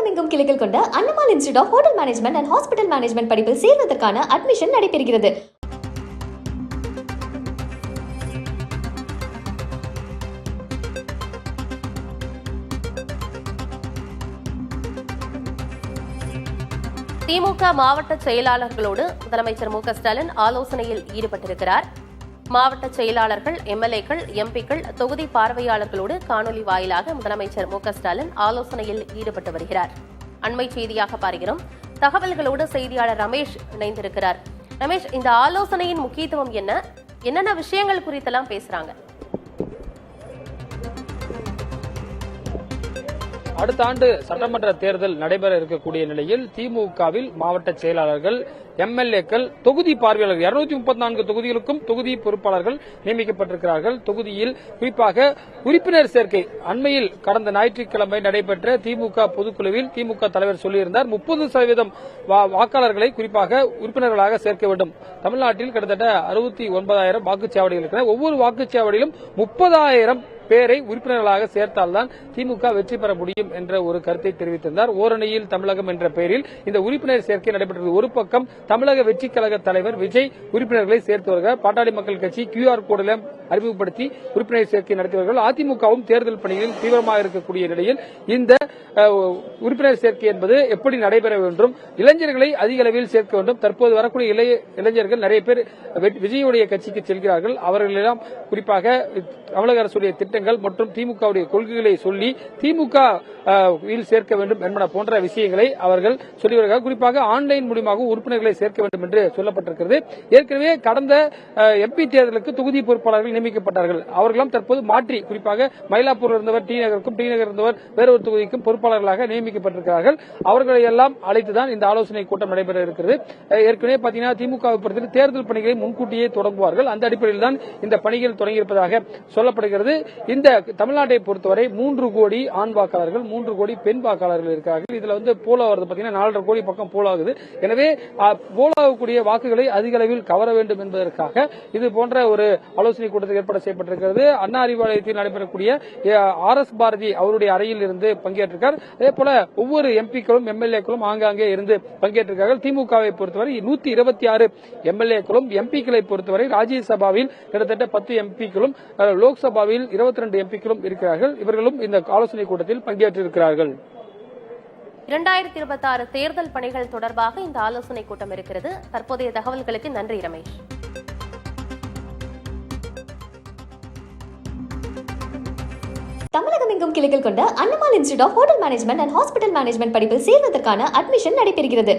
தமிழகமெங்கும் கிளைகள் கொண்ட Annamal institute of hotel management and hospital management படிப்பில் சேர்வதற்கான அட்மிஷன் நடைபெறுகிறது. திமுக மாவட்ட செயலாளர்களோடு முதலமைச்சர் மு க ஸ்டாலின் ஆலோசனையில் ஈடுபட்டிருக்கிறார். மாவட்ட செயலாளர்கள், எம்எல்ஏக்கள், எம்பிக்கள், தொகுதி பார்வையாளர்களோடு காணொலி வாயிலாக முதலமைச்சர் மு க ஸ்டாலின் ஆலோசனையில் ஈடுபட்டு வருகிறார். அண்மை செய்தியாக பார்க்கிறோம். தகவல்களோடு செய்தியாளர் ரமேஷ் இணைந்திருக்கிறார். ரமேஷ், இந்த ஆலோசனையின் முக்கியத்துவம் என்ன? என்னென்ன விஷயங்கள் குறித்தெல்லாம் பேசுறாங்க? அடுத்த ஆண்டு சட்டமன்ற தேர்தல் நடைபெற இருக்கக்கூடிய நிலையில் திமுகவில் மாவட்ட செயலாளர்கள், எம்எல்ஏக்கள், தொகுதி பார்வையாளர்கள் 234 தொகுதிகளுக்கும் தொகுதி பொறுப்பாளர்கள் நியமிக்கப்பட்டிருக்கிறார்கள். தொகுதியில் குறிப்பாக உறுப்பினர் சேர்க்கை அண்மையில் கடந்த ஞாயிற்றுக்கிழமை நடைபெற்ற திமுக பொதுக்குழுவில் திமுக தலைவர் சொல்லியிருந்தார், 30% வாக்காளர்களை குறிப்பாக உறுப்பினர்களாக சேர்க்க வேண்டும். தமிழ்நாட்டில் கிட்டத்தட்ட 69,000 வாக்குச்சாவடிகள் இருக்கிறது. ஒவ்வொரு வாக்குச்சாவடியிலும் 30,000 பேரை உறுப்பினர்களாக சேர்த்தால்தான் திமுக வெற்றி பெற முடியும் என்ற ஒரு கருத்தை தெரிவித்திருந்தார். ஓரணியில் தமிழகம் என்ற பெயரில் இந்த உறுப்பினர் சேர்க்கை நடைபெற்றது. ஒரு பக்கம் தமிழக வெற்றி கழக தலைவர் விஜய் உறுப்பினர்களை சேர்த்து வருகிறார். பாட்டாளி மக்கள் கட்சி QR கோடில் அறிமுகப்படுத்தி உறுப்பினர் சேர்க்கை நடத்தியவர்கள். அதிமுகவும் தேர்தல் பணிகளில் தீவிரமாக இருக்கக்கூடிய நிலையில் இந்த உறுப்பினர் சேர்க்கை என்பது எப்படி நடைபெற வேண்டும், இளைஞர்களை அதிக அளவில் சேர்க்க வேண்டும். தற்போது வரக்கூடிய இளைஞர்கள் நிறைய பேர் விஜயுடைய கட்சிக்கு செல்கிறார்கள். அவர்களெல்லாம் குறிப்பாக தமிழக அரசுடைய திட்டங்கள் மற்றும் திமுகவுடைய கொள்கைகளை சொல்லி திமுக சேர்க்க வேண்டும் என்பன போன்ற விஷயங்களை அவர்கள் சொல்லி வருகிறார்கள். குறிப்பாக ஆன்லைன் மூலமாக உறுப்பினர்களை சேர்க்க வேண்டும் என்று சொல்லப்பட்டிருக்கிறது. ஏற்கனவே கடந்த MP தேர்தலுக்கு தொகுதி பொறுப்பாளர்கள் நியமிக்கப்பட்டார்கள். அவர்களும் தற்போது மாற்றி குறிப்பாக மயிலாப்பூர் இருந்தவர் டி நகருக்கும், டி நகர் இருந்தவர் வேறொரு தொகுதிக்கும் பொறுப்பாளர்களாக நியமிக்கப்பட்டிருக்கிறார்கள். அவர்களை எல்லாம் அழைத்துதான் இந்த ஆலோசனை கூட்டம் நடைபெற இருக்கிறது. ஏற்கனவே பாத்தீங்கன்னா திமுகவை பொறுத்த தேர்தல் பணிகளை முன்கூட்டியே தொடங்குவார்கள். அந்த அடிப்படையில் தான் இந்த பணிகள் தொடங்கியிருப்பதாக சொல்லப்படுகிறது. இந்த தமிழ்நாட்டை பொறுத்தவரை 3 கோடி ஆண் வாக்காளர்கள், 3 கோடி பெண் வாக்காளர்கள் இருக்கிறார்கள். இதுல போலோ வருது பாத்தீங்கன்னா 4.5 கோடி பக்கம் போலோ ஆகுது. எனவே போலாகக்கூடிய வாக்குகளை அதிக அளவில் கவர வேண்டும் என்பதற்காக இது போன்ற ஒரு ஆலோசனை கூட்டத்தில் ஏற்பாடு செய்யப்பட்டிருக்கிறது. அண்ணா அறிவாலயத்தில் நடைபெறக்கூடிய RS பாரதி அவருடைய அறையில் இருந்து பங்கேற்றிருக்கார். அதே போல ஒவ்வொரு எம்பிக்களும் எம்எல்ஏக்களும் ஆங்காங்கே இருந்து பங்கேற்றிருக்கார்கள். திமுகவை பொறுத்தவரை 126 எம்எல்ஏக்களும், எம்பிக்களை பொறுத்தவரை ராஜ்யசபாவில் கிட்டத்தட்ட 10 எம்பிக்களும், லோக்சபாவில் 22 எம்பிக்களும் இருக்கிறார்கள். இவர்களும் இந்த ஆலோசனை கூட்டத்தில் பங்கேற்றிருக்கிறார்கள். 2026 தேர்தல் பணிகள் தொடர்பாக இந்த ஆலோசனை கூட்டம் இருக்கிறது. தற்போதைய தகவல்களுக்கு நன்றி ரமேஷ். தமிழகமெங்கும் கிளைகள் கொண்ட Annamal institute of hotel management and hospital management படிப்பில் சேர்வதற்கான அட்மிஷன் நடைபெறுகிறது.